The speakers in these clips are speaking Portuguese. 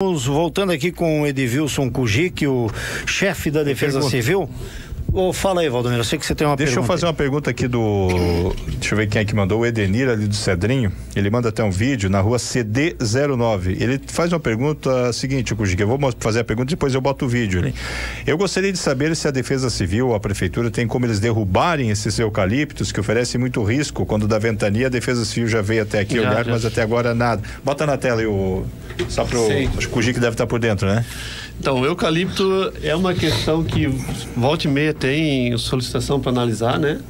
Voltando aqui com o Edvilson Kujic, o chefe da Defesa Civil. Fala aí, Valdomiro, eu sei que você tem uma pergunta. Deixa eu fazer uma pergunta aqui deixa eu ver quem é que mandou, o Edenir ali do Cedrinho. Ele manda até um vídeo na rua CD09. Ele faz uma pergunta seguinte, Kujic, eu vou fazer a pergunta e depois eu boto o vídeo ali. Eu gostaria de saber se a Defesa Civil ou a Prefeitura tem como eles derrubarem esses eucaliptos que oferecem muito risco. Quando da ventania, a Defesa Civil já veio até aqui olhar, mas até agora nada. Bota na tela aí só pro Kujic deve estar por dentro, né? Então, o eucalipto é uma questão que volta e meia tem solicitação para analisar, né?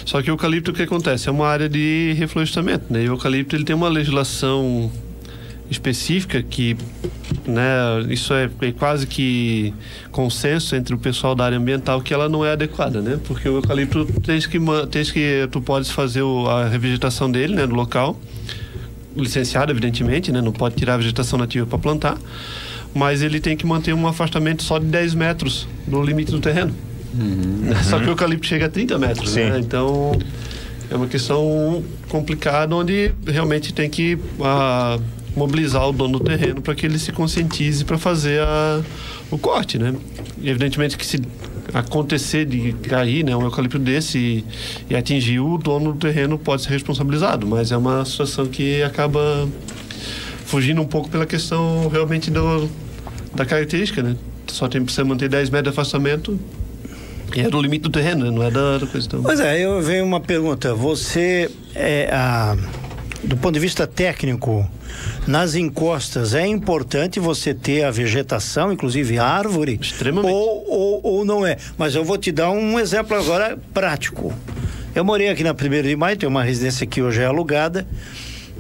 Só que o eucalipto, o que acontece? É uma área de reflorestamento, né? E o eucalipto, ele tem uma legislação específica que, né, isso é quase que consenso entre o pessoal da área ambiental que ela não é adequada, né? Porque o eucalipto tu podes fazer a revegetação dele, né, no local, licenciado, evidentemente, né? Não pode tirar a vegetação nativa para plantar, mas ele tem que manter um afastamento só de 10 metros do limite do terreno. Só que o eucalipto chega a 30 metros, né? Então é uma questão complicada onde realmente tem que mobilizar o dono do terreno para que ele se conscientize para fazer o corte, né? E evidentemente que se acontecer de cair, né, um eucalipto desse e atingir, o dono do terreno pode ser responsabilizado, mas é uma situação que acaba fugindo um pouco pela questão realmente da característica, né? Só precisa manter 10 metros de afastamento e é do limite do terreno, né? Não é da coisa. Então. Pois é, eu venho uma pergunta. Você, do ponto de vista técnico, nas encostas, é importante você ter a vegetação, inclusive árvore? Extremamente. Ou não é? Mas eu vou te dar um exemplo agora prático. Eu morei aqui na 1º de Maio, tem uma residência que hoje é alugada,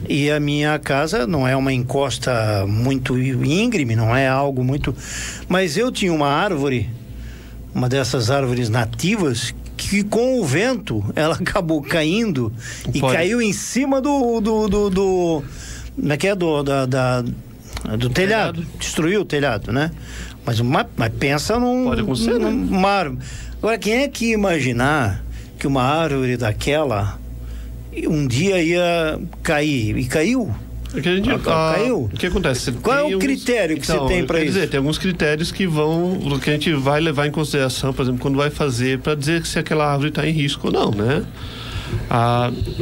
e a minha casa não é uma encosta muito íngreme, não é algo muito... Mas eu tinha uma árvore, uma dessas árvores nativas, que com o vento ela acabou caindo e caiu em cima do telhado. Destruiu o telhado, né? Mas pensa numa árvore. Agora, quem é que ia imaginar que uma árvore daquela um dia ia cair? E caiu? Caiu. O que acontece? Qual é o critério que você tem para isso? Tem alguns critérios que a gente vai levar em consideração, por exemplo, quando vai fazer, para dizer se aquela árvore está em risco ou não, né?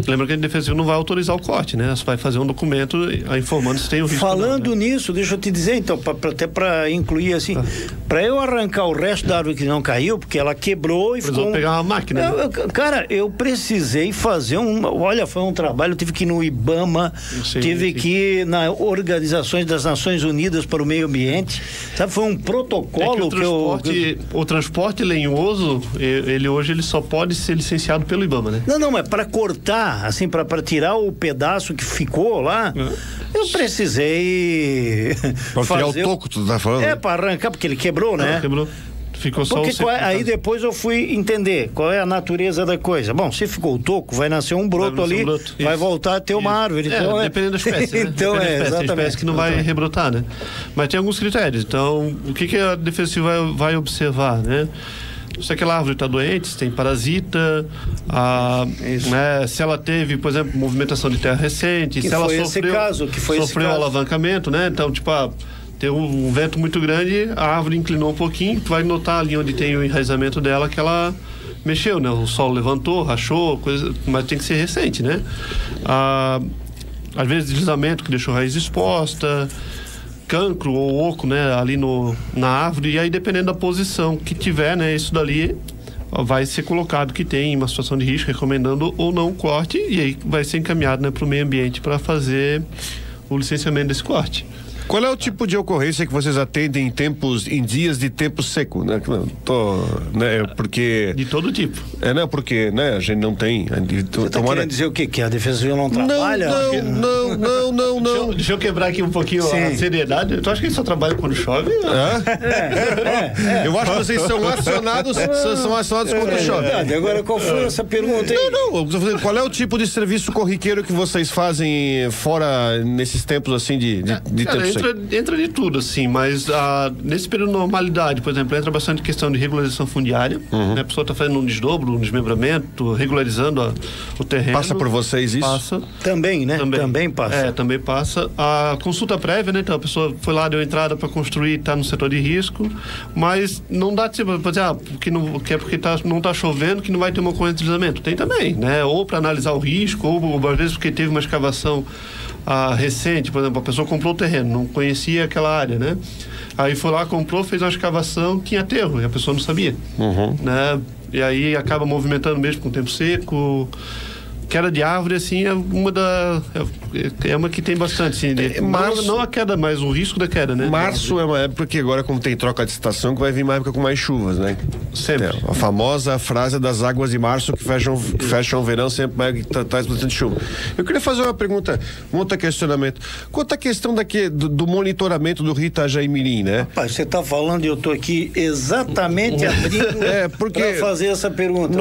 Lembra que a Defesa Civil não vai autorizar o corte, né? Você vai fazer um documento informando se tem o risco. Falando ou não, né? nisso, deixa eu te dizer, então, até para incluir assim, para eu arrancar o resto da árvore que não caiu, porque ela quebrou e precisou pegar uma máquina. Cara, eu precisei fazer olha, foi um trabalho, eu tive que ir no IBAMA, tive que ir na Organizações das Nações Unidas para o Meio Ambiente, sabe? Foi um protocolo o transporte lenhoso, ele hoje só pode ser licenciado pelo IBAMA, né? Não, mas para cortar, assim, para tirar o pedaço que ficou lá, eu precisei para tirar o toco, tu tá falando? Para arrancar, porque ele quebrou, né? Quebrou. Ficou só aí depois eu fui entender qual é a natureza da coisa. Bom, se ficou o toco, vai nascer um broto ali, vai voltar a ter uma árvore. Então dependendo da espécie, né? Então exatamente. Tem espécie que não vai rebrotar, né? Mas tem alguns critérios. Então, o que a Defesa Civil vai observar, né? Se aquela árvore está doente, se tem parasita, né, se ela teve, por exemplo, movimentação de terra recente, se ela sofreu alavancamento, né? Então, tem um vento muito grande, a árvore inclinou um pouquinho, tu vai notar ali onde tem o enraizamento dela que ela mexeu, né? O solo levantou, rachou, mas tem que ser recente, né? Às vezes deslizamento que deixou a raiz exposta, cancro ou oco, né, ali na árvore, e aí dependendo da posição que tiver, né, isso dali vai ser colocado que tem uma situação de risco, recomendando ou não o corte, e aí vai ser encaminhado, né, para o meio ambiente para fazer o licenciamento desse corte. Qual é o tipo de ocorrência que vocês atendem em dias de tempo seco, né? Porque... De todo tipo. Porque, né, a gente não tem... Você tá querendo dizer o quê? Que a Defesa Civil não trabalha? Não. Deixa eu quebrar aqui um pouquinho a seriedade. Tu acha que eles só trabalham quando chove? Eu acho que vocês são acionados quando chove. Agora, qual foi essa pergunta aí? Não. Qual é o tipo de serviço corriqueiro que vocês fazem fora nesses tempos, assim, de tempo seco? Entra de tudo, assim, mas nesse período de normalidade, por exemplo, entra bastante questão de regularização fundiária, né? A pessoa está fazendo um desdobro, um desmembramento, regularizando o terreno. Passa por vocês isso? Passa. Também, né? Também passa. Também passa. A consulta prévia, né? Então a pessoa foi lá, deu entrada para construir, está no setor de risco, mas não dá para dizer, porque não está chovendo que não vai ter uma corrente de deslizamento. Tem também, né? Ou para analisar o risco, ou às vezes porque teve uma escavação recente, por exemplo, a pessoa comprou o terreno, não conhecia aquela área, né? Aí foi lá, comprou, fez uma escavação, tinha aterro, e a pessoa não sabia, né? E aí acaba movimentando mesmo com o tempo seco. Queda de árvore, assim, é uma que tem bastante, assim, não a queda, mas o risco da queda, né? Março é uma época que agora, como tem troca de estação, que vai vir uma época com mais chuvas, né? Sempre. A famosa frase das águas de março que fecham o verão, sempre mais traz bastante chuva. Eu queria fazer uma pergunta, um outro questionamento. Quanto à questão do monitoramento do rio Itajaí-Mirim, né? Rapaz, você está falando e eu estou aqui exatamente abrindo para fazer essa pergunta.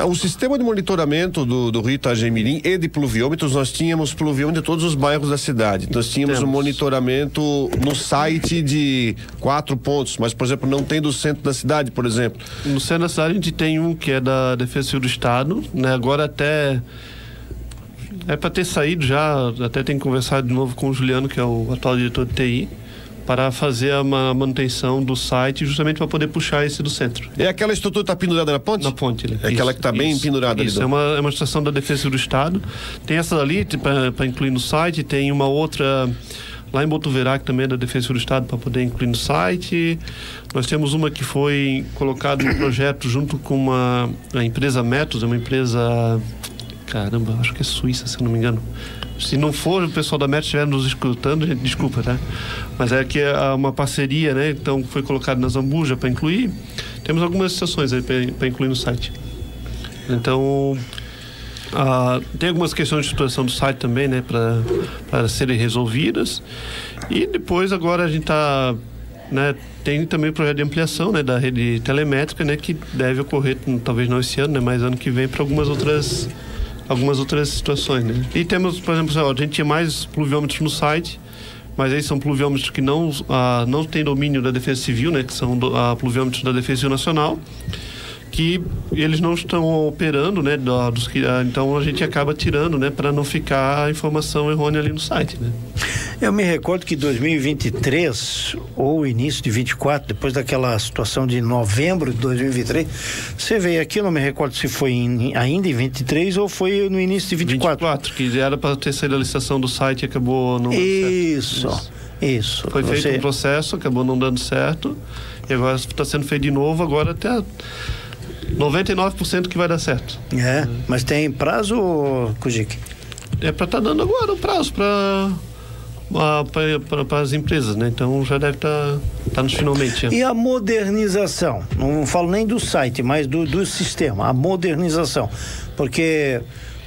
O sistema de monitoramento do rio Itajaí-Mirim e de pluviômetros, nós tínhamos pluviômetro de todos os bairros da cidade. Nós tínhamos um monitoramento no site de 4 pontos, mas, por exemplo, não tem do centro da cidade, por exemplo. No centro da cidade a gente tem um que é da Defesa Civil do Estado, né? Agora até é para ter saído já, até tem conversado de novo com o Juliano, que é o atual diretor de TI, para fazer a manutenção do site, justamente para poder puxar esse do centro. É aquela estrutura que está pendurada na ponte? Na ponte. É aquela que está bem pendurada ali. Isso, é uma estação da Defesa Civil do Estado. Tem essa ali para incluir no site, tem uma outra lá em Botuverá, que também é da Defesa Civil do Estado, para poder incluir no site. Nós temos uma que foi colocada no projeto junto com a empresa Metos, é uma empresa, caramba, acho que é suíça, se eu não me engano. Se não for o pessoal da Metos estiver nos escutando, gente, desculpa, tá? Mas é que é uma parceria, né? Então foi colocado na Zambuja para incluir. Temos algumas estações aí para incluir no site. Então tem algumas questões de estruturação do site também, né? Para serem resolvidas. E depois agora a gente está, né? Tem também o projeto de ampliação, né? Da rede telemétrica, né? Que deve ocorrer, talvez não esse ano, né? Mas ano que vem para algumas outras situações, né? E temos, por exemplo, a gente tinha mais pluviômetros no site, mas aí são pluviômetros que não têm domínio da Defesa Civil, né? Que são pluviômetros da Defesa Civil Nacional, que eles não estão operando, né? Então a gente acaba tirando, né? Para não ficar a informação errônea ali no site, né? Eu me recordo que 2023 ou início de 24, depois daquela situação de novembro de 2023, você veio aqui, eu não me recordo se foi ainda em 23 ou foi no início de 24. Que era para ter saído a licitação do site e acabou não dando certo. Isso. Foi feito um processo, acabou não dando certo e agora está sendo feito de novo, agora até 99% que vai dar certo. Mas tem prazo, Kujic? É para estar dando agora o prazo para as empresas, né? Então já deve estar nos finalmente. E a modernização? Não falo nem do site, mas do sistema, a modernização. Porque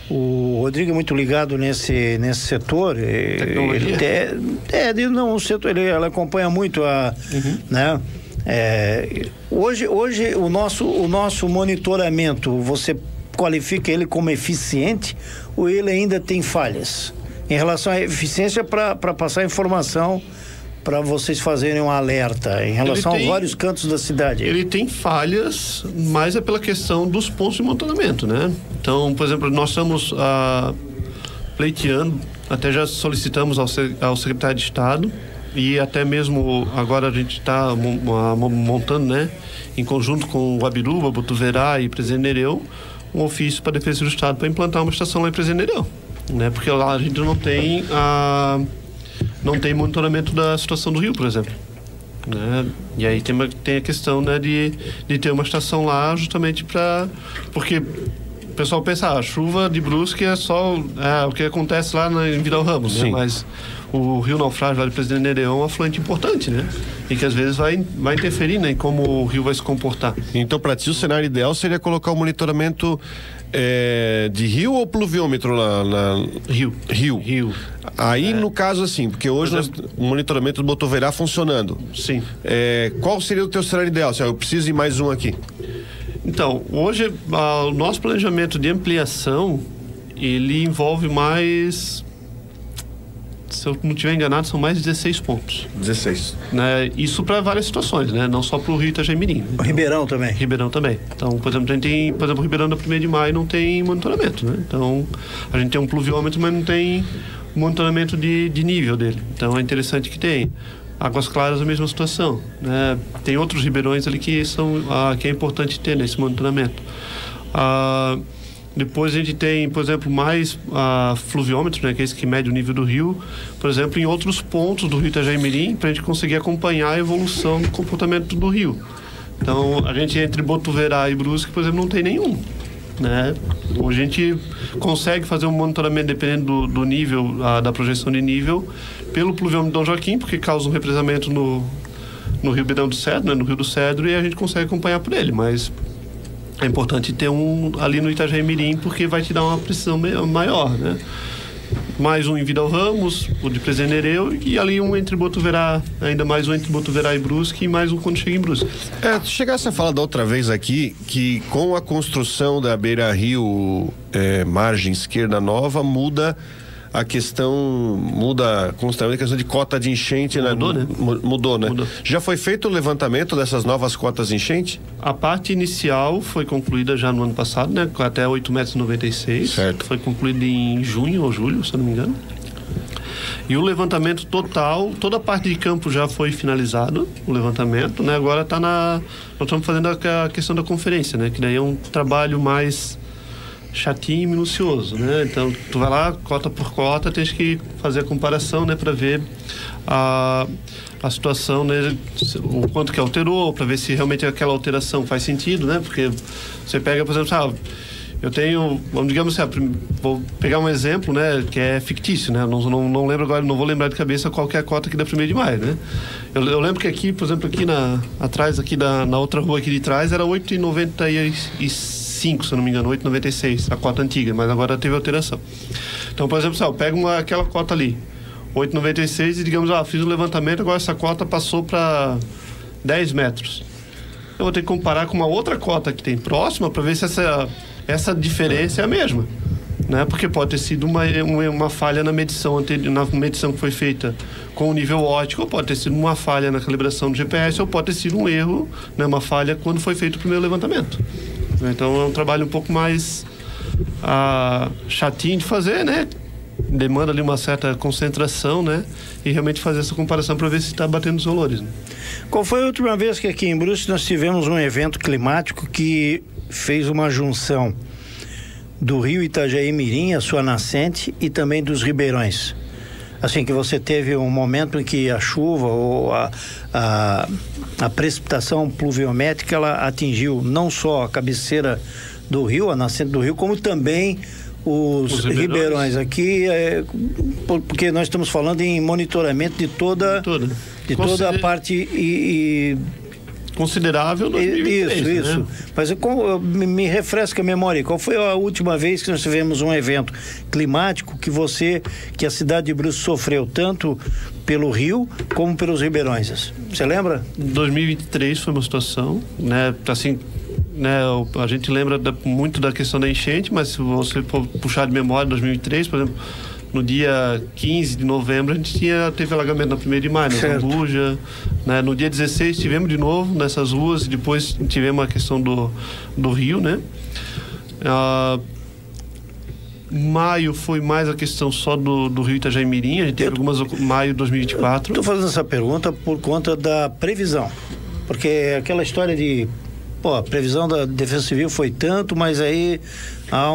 o Rodrigo é muito ligado nesse setor. O setor, ele acompanha muito né? Hoje o nosso monitoramento, você qualifica ele como eficiente ou ele ainda tem falhas? Em relação à eficiência para passar informação para vocês fazerem um alerta em relação a vários cantos da cidade. Ele tem falhas, mas é pela questão dos pontos de monitoramento, né? Então, por exemplo, nós estamos pleiteando, até já solicitamos ao secretário de Estado e até mesmo agora a gente está montando, né? Em conjunto com o Abiruba, Botuverá e Presidente Nereu, um ofício para a Defesa do Estado para implantar uma estação lá em Presidente Nereu, né? Porque lá a gente não tem monitoramento da situação do rio, por exemplo, né? E aí tem a questão, né, de ter uma estação lá justamente porque o pessoal pensa, a chuva de Brusque é só o que acontece lá em Vidal Ramos, né? Mas o Rio Naufrágio lá de Presidente Nereu é um afluente importante, né? E que às vezes vai interferir, né, em como o rio vai se comportar. Então, para ti, o cenário ideal seria colocar o monitoramento de rio ou pluviômetro lá? Rio. Aí, no caso, assim, porque hoje o monitoramento do Botuverá funcionando. Sim. Qual seria o teu cenário ideal? Eu preciso ir mais um aqui. Então, hoje, o nosso planejamento de ampliação, ele envolve mais se eu não estiver enganado, são mais de 16 pontos. 16. Né? Isso para várias situações, né? Não só para o Rio Itajaí-Mirim. Então, Ribeirão também. Ribeirão também. Então, por exemplo, a gente tem, por exemplo, o Ribeirão da 1º de Maio não tem monitoramento, né? Então, a gente tem um pluviômetro, mas não tem monitoramento de nível dele. Então, é interessante que tem. Águas Claras, a mesma situação, né? Tem outros ribeirões ali que que é importante ter nesse monitoramento. Depois a gente tem, por exemplo, mais fluviômetros, né, que é esse que mede o nível do rio, por exemplo, em outros pontos do Rio Itajaí-Mirim, para a gente conseguir acompanhar a evolução do comportamento do rio. Então, a gente entre Botuverá e Brusque, por exemplo, não tem nenhum, né? Hoje a gente consegue fazer um monitoramento dependendo do nível, da projeção de nível, pelo pluviômetro Dom Joaquim, porque causa um represamento no Rio Bedão do Cedro, né, no Rio do Cedro, e a gente consegue acompanhar por ele, mas é importante ter um ali no Itajaí-Mirim, porque vai te dar uma precisão maior, né? Mais um em Vidal Ramos, o de Presenereu, e ali um entre Botuverá, ainda mais um entre Botuverá e Brusque, e mais um quando chega em Brusque. Tu chegasse a falar da outra vez aqui que com a construção da beira-rio margem esquerda nova, muda constantemente a questão de cota de enchente. Mudou, né? Mudou, né? Mudou. Já foi feito o levantamento dessas novas cotas de enchente? A parte inicial foi concluída já no ano passado, né? Até 8,96 metros. Certo. Foi concluída em junho ou julho, se eu não me engano. E o levantamento total, toda a parte de campo já foi finalizado, o levantamento, né? Agora nós estamos fazendo a questão da conferência, né? Que daí é um trabalho mais chatinho e minucioso, né? Então, tu vai lá, cota por cota, tens que fazer a comparação, né? Para ver a situação, né? O quanto que alterou, para ver se realmente aquela alteração faz sentido, né? Porque você pega, por exemplo, eu tenho, digamos assim, vou pegar um exemplo, né? Que é fictício, né? Não lembro agora, não vou lembrar de cabeça qual que é a cota aqui da 1º de Maio, né? Eu lembro que aqui, por exemplo, aqui atrás, aqui na outra rua aqui de trás, era 8,95, se eu não me engano, 8,96, a cota antiga, mas agora teve alteração. Então, por exemplo, eu pego aquela cota ali, 8,96, e digamos, fiz um levantamento, agora essa cota passou para 10 metros. Eu vou ter que comparar com uma outra cota que tem próxima para ver se essa diferença é a mesma, né? Porque pode ter sido uma falha na medição que foi feita com o nível óptico, ou pode ter sido uma falha na calibração do GPS, ou pode ter sido um erro, né? Uma falha quando foi feito o primeiro levantamento. Então é um trabalho um pouco mais chatinho de fazer, né? Demanda ali uma certa concentração, né? E realmente fazer essa comparação para ver se está batendo os valores, né? Qual foi a última vez que aqui em Brusque nós tivemos um evento climático que fez uma junção do rio Itajaí-Mirim, a sua nascente, e também dos ribeirões? Assim, que você teve um momento em que a chuva ou a precipitação pluviométrica, ela atingiu não só a cabeceira do rio, a nascente do rio, como também os ribeirões aqui, porque nós estamos falando em monitoramento de toda a parte considerável 2023, isso. Né? Mas me refresca a memória, qual foi a última vez que nós tivemos um evento climático que a cidade de Brusque sofreu tanto pelo rio como pelos ribeirões? Você lembra? 2023 foi uma situação, né? Assim, né, a gente lembra muito da questão da enchente, mas se você for puxar de memória 2003, por exemplo, no dia 15 de novembro a gente teve alagamento na 1º de Maio, na Zambuja, né? No dia 16 tivemos de novo nessas ruas, e depois tivemos a questão do rio, né? Maio foi mais a questão só do rio Itajaí-Mirim, a gente teve maio de 2024. Estou fazendo essa pergunta por conta da previsão, porque aquela história de a previsão da Defesa Civil foi tanto, mas aí há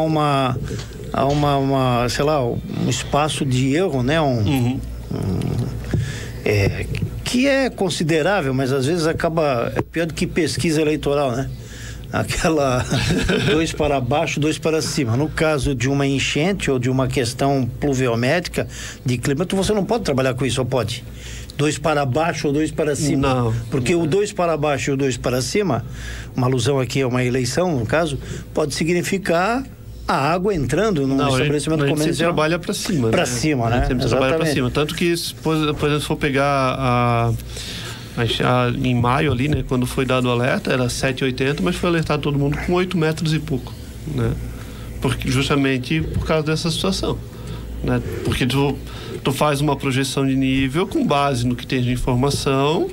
sei lá, um espaço de erro, né? Que é considerável, mas às vezes é pior do que pesquisa eleitoral, né? Aquela 2 para baixo, 2 para cima. No caso de uma enchente ou de uma questão pluviométrica de clima, você não pode trabalhar com isso, ou pode? 2 para baixo ou 2 para cima? Não. Porque o 2 para baixo e o 2 para cima, uma alusão aqui a uma eleição, no caso, pode significar a água entrando num estabelecimento comercial. A gente trabalha para cima. Para cima, né? Sempre trabalha para cima. Tanto que, por exemplo, se for pegar em maio ali, né, quando foi dado o alerta, era 7,80, mas foi alertado todo mundo com 8 metros e pouco, né? Justamente por causa dessa situação, né? Porque tu faz uma projeção de nível com base no que tem de informação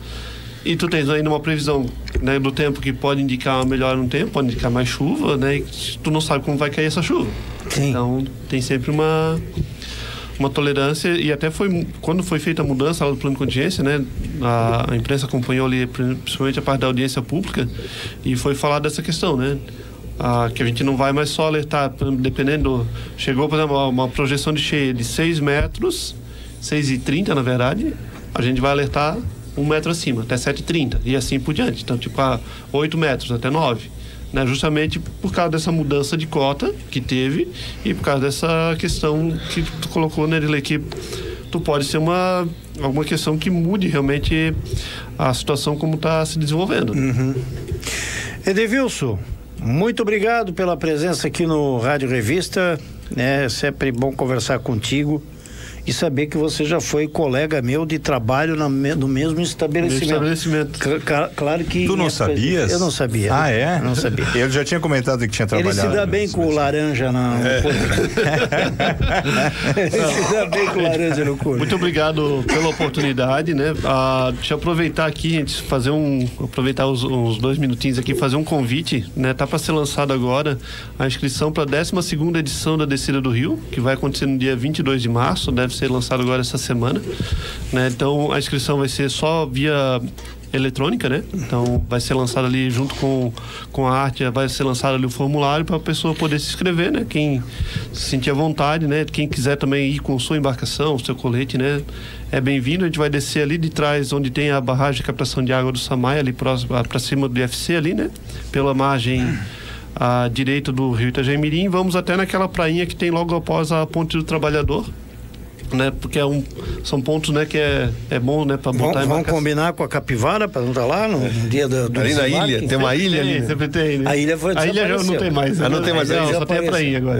e tu tens ainda uma previsão, né, do tempo que pode indicar uma melhora no tempo, pode indicar mais chuva, né, e tu não sabe como vai cair essa chuva. Sim. Então tem sempre uma tolerância, e até quando foi feita a mudança lá do plano de contingência, né, a imprensa acompanhou ali principalmente a parte da audiência pública e foi falar dessa questão, né, que a gente não vai mais só alertar, dependendo, chegou, por exemplo, uma projeção de cheia de 6 metros, 6,30 na verdade, a gente vai alertar 1 metro acima, até 7,30 e assim por diante, então tipo a 8 metros até 9. Né, justamente por causa dessa mudança de cota que teve e por causa dessa questão que tu colocou, né, Dirley, que tu pode ser alguma questão que mude realmente a situação como está se desenvolvendo. Edevilson, muito obrigado pela presença aqui no Rádio Revista, é sempre bom conversar contigo e saber que você já foi colega meu de trabalho no mesmo estabelecimento. Claro que... Tu não sabias? Eu não sabia. Ah, é? Não sabia. Eu já tinha comentado que tinha trabalhado. Ele se dá bem com o laranja no corpo. Ele se dá bem com o laranja no corpo. Muito obrigado pela oportunidade, né? Deixa eu aproveitar aqui, gente, aproveitar uns 2 minutinhos aqui, fazer um convite, né? Tá para ser lançado agora a inscrição para a 12ª edição da Descida do Rio, que vai acontecer no dia 22 de março, deve ser lançado agora essa semana, né? Então a inscrição vai ser só via eletrônica, né? Então vai ser lançado ali junto com a arte, vai ser lançado ali o formulário para a pessoa poder se inscrever, né? Quem se sentir à vontade, né? Quem quiser também ir com sua embarcação, o seu colete, né? É bem-vindo. A gente vai descer ali de trás onde tem a barragem de captação de água do Samay, ali próximo para cima do IFC ali, né? Pela margem à direita do Rio Itajaí-Mirim, vamos até naquela prainha que tem logo após a Ponte do Trabalhador, né, porque são pontos, né, que é bom, né, para botar vamos combinar com a capivara para não estar lá no dia do ali na ilha, tem uma ilha ali. Sempre tem, né? A ilha já não tem mais. Não tem mais, só tem a prainha agora.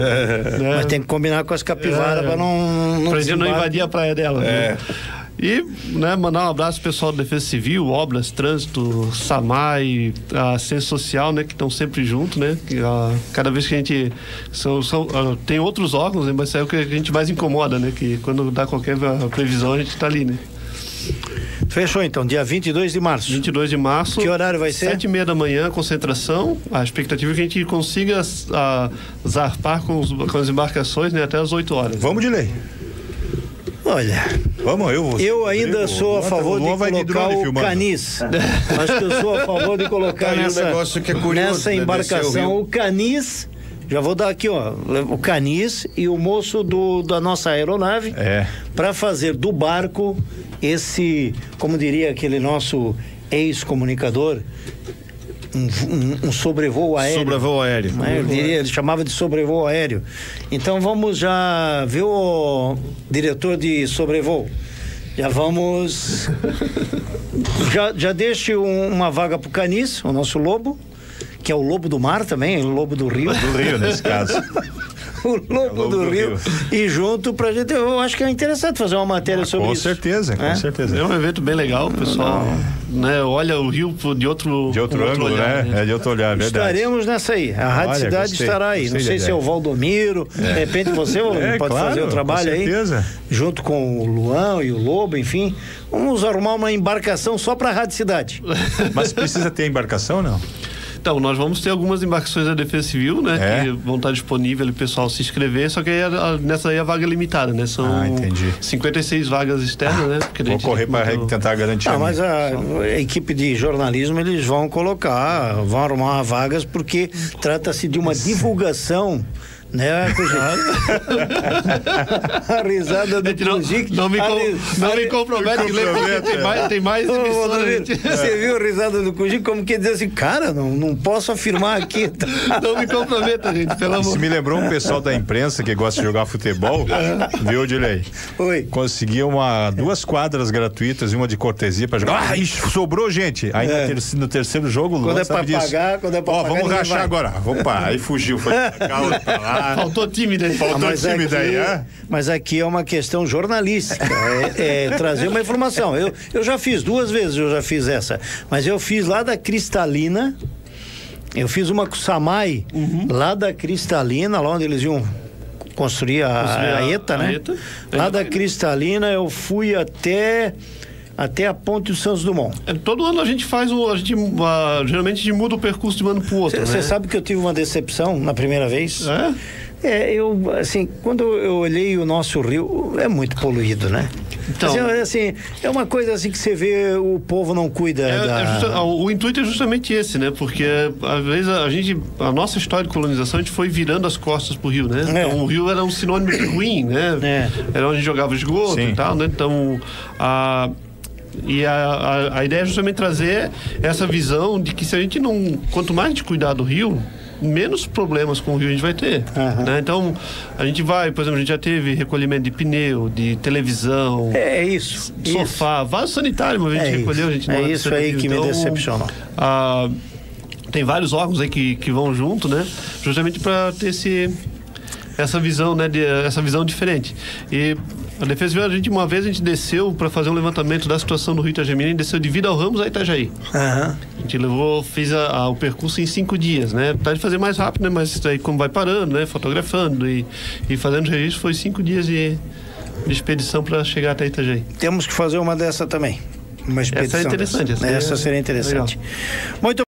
Né? Mas tem que combinar com as capivaras para não pra gente não invadir a praia dela. Né? E, né, mandar um abraço pro pessoal da Defesa Civil, Obras, Trânsito, Samay, a Ciência Social, né, que estão sempre juntos, né? Cada vez que a gente tem outros órgãos, né, mas é o que a gente mais incomoda, né? Que quando dá qualquer previsão a gente tá ali, né? Fechou então, dia 22 de março. 22 de março. Que horário vai ser? 7h30 da manhã, concentração. A expectativa é que a gente consiga zarpar com as embarcações, né, até as 8 horas. Vamos de lei. Olha, eu ainda sou a favor de colocar o canis. Acho que eu sou a favor de colocar nessa embarcação o canis. Já vou dar aqui, ó, o canis e o moço da nossa aeronave para fazer do barco esse, como diria aquele nosso ex-comunicador, um sobrevoo aéreo. Sobrevoo aéreo. Ele chamava de sobrevoo aéreo. Então vamos já ver o diretor de sobrevoo. Já vamos. já deixe uma vaga pro Canis, o nosso lobo, que é o lobo do mar também, o lobo do rio. Do rio, nesse caso. O lobo do rio. E junto pra gente, eu acho que é interessante fazer uma matéria sobre isso. Com certeza. É um evento bem legal, o pessoal, né, olha o rio de outro ângulo, olhar, né? É de outro olhar, verdade. Estaremos nessa aí. A Rádio Cidade estará aí. Não sei se é o Valdomiro, de repente você pode fazer o trabalho aí. Junto com o Luan e o Lobo, enfim. Vamos arrumar uma embarcação só pra Rádio Cidade. Mas precisa ter embarcação, não? Então, nós vamos ter algumas embarcações da Defesa Civil, né? Que vão estar disponíveis ali, o pessoal se inscrever, só que aí, nessa aí a vaga é limitada, né? São 56 vagas externas, né? Vou correr para tentar garantir. Mas a equipe de jornalismo, eles vão arrumar vagas, porque trata-se de uma divulgação, né? A risada do Kujic. Não me compromete, tem mais emissões. Você viu a risada do Kujic como que diz assim, cara, não posso afirmar aqui. Não me comprometa, gente, pelo amor. Isso me lembrou um pessoal da imprensa que gosta de jogar futebol, viu, Dilei? Oi. Conseguiu 2 quadras gratuitas e uma de cortesia para jogar. Sobrou gente. Aí no terceiro jogo, quando é para pagar, vamos rachar agora. Opa, aí fugiu, foi pra cá, outra pra lá. Faltou time daí. Mas aqui é uma questão jornalística, trazer uma informação. Eu já fiz 2 vezes, essa, mas eu fiz lá da Cristalina, eu fiz uma com o Samay, lá da Cristalina, lá onde eles iam construir a ETA, né? ETA. Lá da Cristalina eu fui até a Ponte dos Santos Dumont. Todo ano a gente faz geralmente a gente muda o percurso de um ano para o outro. Você sabe que eu tive uma decepção na primeira vez? Eu, assim, quando eu olhei o nosso rio, é muito poluído, né? Então, assim, é uma coisa assim que você vê, o povo não cuida o intuito é justamente esse, né? Porque às vezes a nossa história de colonização, a gente foi virando as costas pro rio, né? Então o rio era um sinônimo de ruim, né? Era onde a gente jogava esgoto e tal, né? Então a ideia é justamente trazer essa visão de que se a gente não, quanto mais a gente cuidar do rio, menos problemas com o rio a gente vai ter, né? Então a gente vai, por exemplo, a gente já teve recolhimento de pneu, de televisão, sofá, vaso sanitário, mas a gente recolheu, a gente não isso aí que me decepcionou. Tem vários órgãos aí que vão junto, né? Justamente para ter essa visão, né? Essa visão diferente. E a Defesa Civil, uma vez a gente desceu para fazer um levantamento da situação do Rio Itajaí, desceu de Vidal Ramos a Itajaí. A gente fez o percurso em 5 dias, né? Tá de fazer mais rápido, né? Mas aí como vai parando, né? Fotografando e fazendo registro, foi 5 dias de expedição para chegar até Itajaí. Temos que fazer uma dessa também. Uma expedição. Essa é interessante. Essa seria interessante. Legal. Muito